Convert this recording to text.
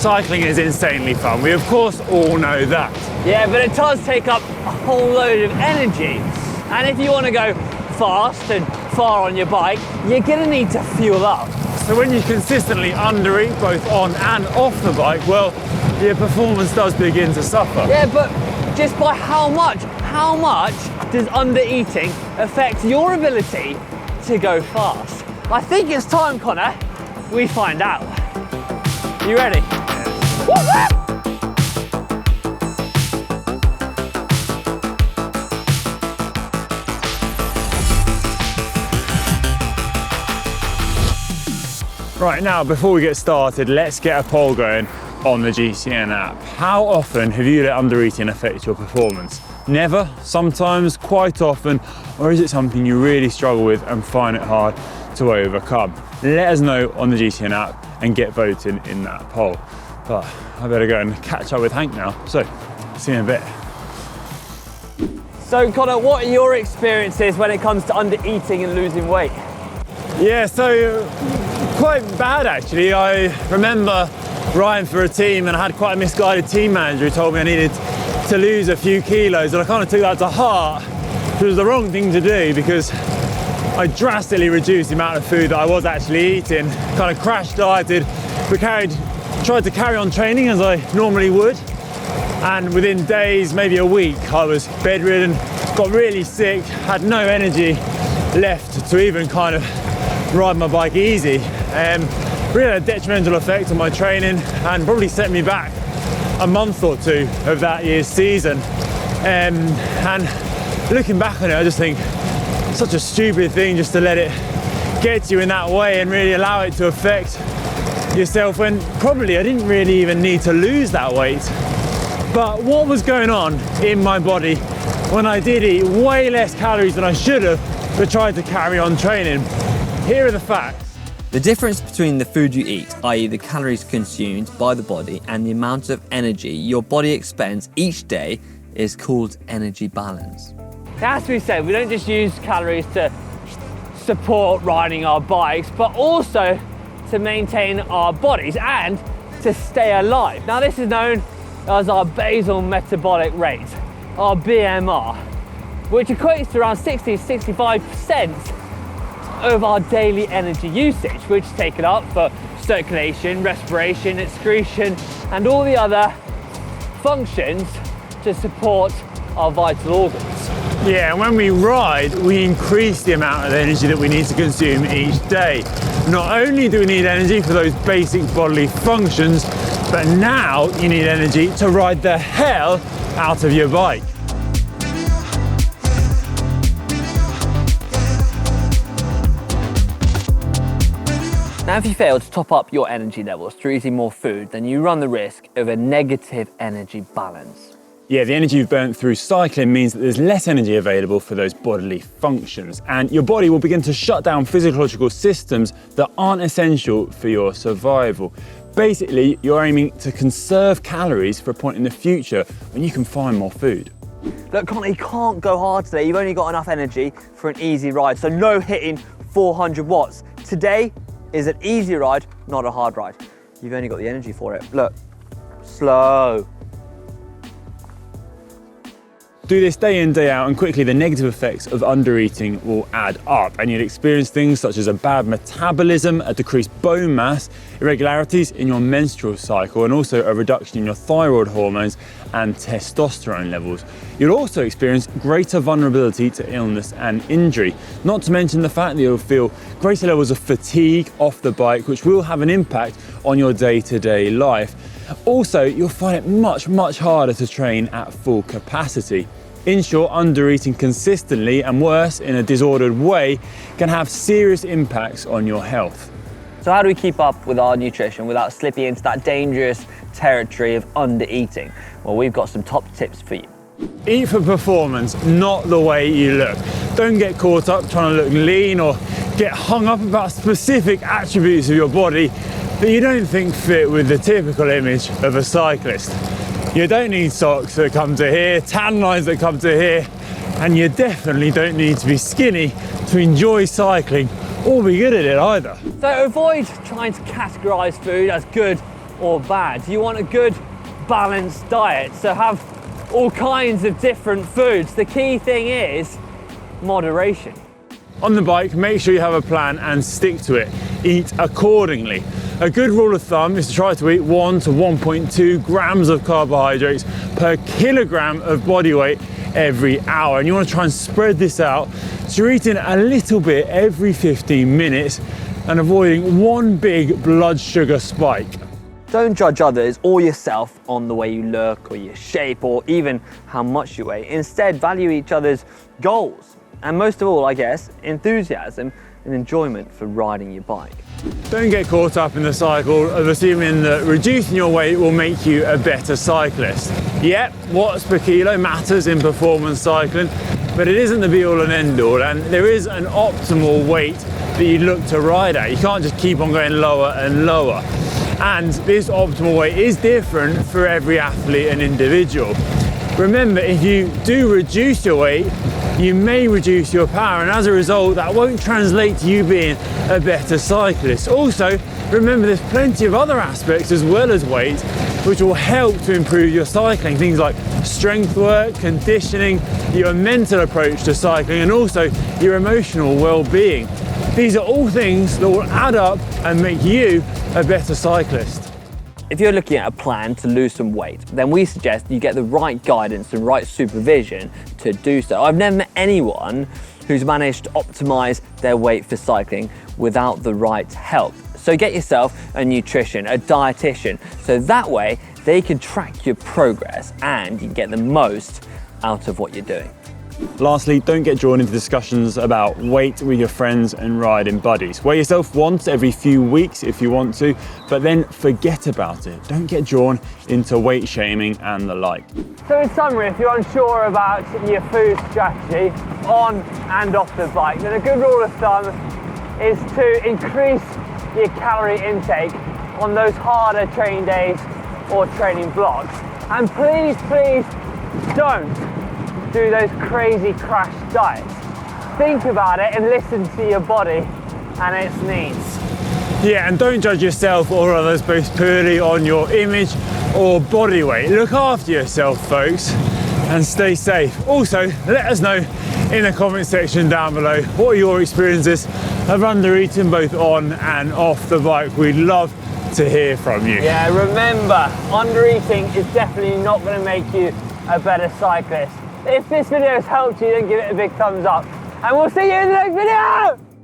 cycling is insanely fun. We of course all know that. Yeah, but it does take up a whole load of energy. And if you want to go fast and far on your bike, you're gonna need to fuel up. So when you consistently undereat both on and off the bike, well, your performance does begin to suffer. Yeah, but just by how much? How much does undereating affect your ability to go fast? I think it's time, Connor, we find out. You ready? Yes. Right, now before we get started, let's get a poll going on the GCN app. How often have you let undereating affect your performance? Never, sometimes, quite often, or is it something you really struggle with and find it hard to overcome? Let us know on the GCN app and get voting in that poll. But I better go and catch up with Hank now, so see you in a bit. So Connor, what are your experiences when it comes to undereating and losing weight? Yeah, so quite bad actually. I remember riding for a team and I had quite a misguided team manager who told me I needed to lose a few kilos, and I kind of took that to heart, which was the wrong thing to do because I drastically reduced the amount of food that I was actually eating, kind of crash dieted, but tried to carry on training as I normally would, and within days, maybe a week, I was bedridden, got really sick, had no energy left to even kind of ride my bike easy. Really had a detrimental effect on my training and probably set me back a month or two of that year's season. And looking back on it, I just think such a stupid thing just to let it get you in that way and really allow it to affect yourself when probably I didn't really even need to lose that weight. But what was going on in my body when I did eat way less calories than I should have, but tried to carry on training? Here are the facts. The difference between the food you eat, i.e. the calories consumed by the body, and the amount of energy your body expends each day is called energy balance. It has to be said, we don't just use calories to support riding our bikes, but also to maintain our bodies and to stay alive. Now this is known as our basal metabolic rate, our BMR, which equates to around 60-65% of our daily energy usage, which is taken up for circulation, respiration, excretion, and all the other functions to support our vital organs. Yeah, and when we ride, we increase the amount of energy that we need to consume each day. Not only do we need energy for those basic bodily functions, but now you need energy to ride the hell out of your bike. Now, if you fail to top up your energy levels through eating more food, then you run the risk of a negative energy balance. Yeah, the energy you've burnt through cycling means that there's less energy available for those bodily functions, and your body will begin to shut down physiological systems that aren't essential for your survival. Basically, you're aiming to conserve calories for a point in the future when you can find more food. Look, Conor, you can't go hard today. You've only got enough energy for an easy ride, so no hitting 400 watts. Today is an easy ride, not a hard ride. You've only got the energy for it. Look, slow. Do this day in, day out, and quickly the negative effects of undereating will add up, and you'd experience things such as a bad metabolism, a decreased bone mass, irregularities in your menstrual cycle, and also a reduction in your thyroid hormones and testosterone levels. You'll also experience greater vulnerability to illness and injury, not to mention the fact that you'll feel greater levels of fatigue off the bike, which will have an impact on your day-to-day life. Also, you'll find it much harder to train at full capacity. In short, undereating consistently and worse in a disordered way can have serious impacts on your health. So how do we keep up with our nutrition without slipping into that dangerous territory of undereating? Well, we've got some top tips for you. Eat for performance, not the way you look. Don't get caught up trying to look lean or get hung up about specific attributes of your body that you don't think fit with the typical image of a cyclist. You don't need socks that come to here, tan lines that come to here, and you definitely don't need to be skinny to enjoy cycling or be good at it either. So avoid trying to categorise food as good or bad. You want a good balanced diet, so have all kinds of different foods. The key thing is moderation. On the bike, make sure you have a plan and stick to it. Eat accordingly. A good rule of thumb is to try to eat 1 to 1.2 grams of carbohydrates per kilogram of body weight every hour. And you want to try and spread this out, so you're eating a little bit every 15 minutes and avoiding one big blood sugar spike. Don't judge others or yourself on the way you look or your shape or even how much you weigh. Instead, value each other's goals. And most of all, I guess, enthusiasm and enjoyment for riding your bike. Don't get caught up in the cycle of assuming that reducing your weight will make you a better cyclist. Yep, watts per kilo matters in performance cycling, but it isn't the be all and end all, and there is an optimal weight that you look to ride at. You can't just keep on going lower and lower. And this optimal weight is different for every athlete and individual. Remember, if you do reduce your weight, you may reduce your power, and as a result, that won't translate to you being a better cyclist. Also, remember there's plenty of other aspects as well as weight which will help to improve your cycling. Things like strength work, conditioning, your mental approach to cycling, and also your emotional well-being. These are all things that will add up and make you a better cyclist. If you're looking at a plan to lose some weight, then we suggest you get the right guidance and right supervision to do so. I've never met anyone who's managed to optimize their weight for cycling without the right help. So get yourself a nutrition, a dietitian, so that way they can track your progress and you can get the most out of what you're doing. Lastly, don't get drawn into discussions about weight with your friends and riding buddies. Weigh yourself once every few weeks if you want to, but then forget about it. Don't get drawn into weight shaming and the like. So in summary, if you're unsure about your food strategy on and off the bike, then a good rule of thumb is to increase your calorie intake on those harder training days or training blocks. And please, please don't do those crazy crash diets. Think about it and listen to your body and its needs. Yeah, and don't judge yourself or others based purely on your image or body weight. Look after yourself, folks, and stay safe. Also, let us know in the comment section down below what are your experiences of undereating both on and off the bike. We'd love to hear from you. Yeah, remember, undereating is definitely not going to make you a better cyclist. If this video has helped you, then give it a big thumbs up. And we'll see you in the next video!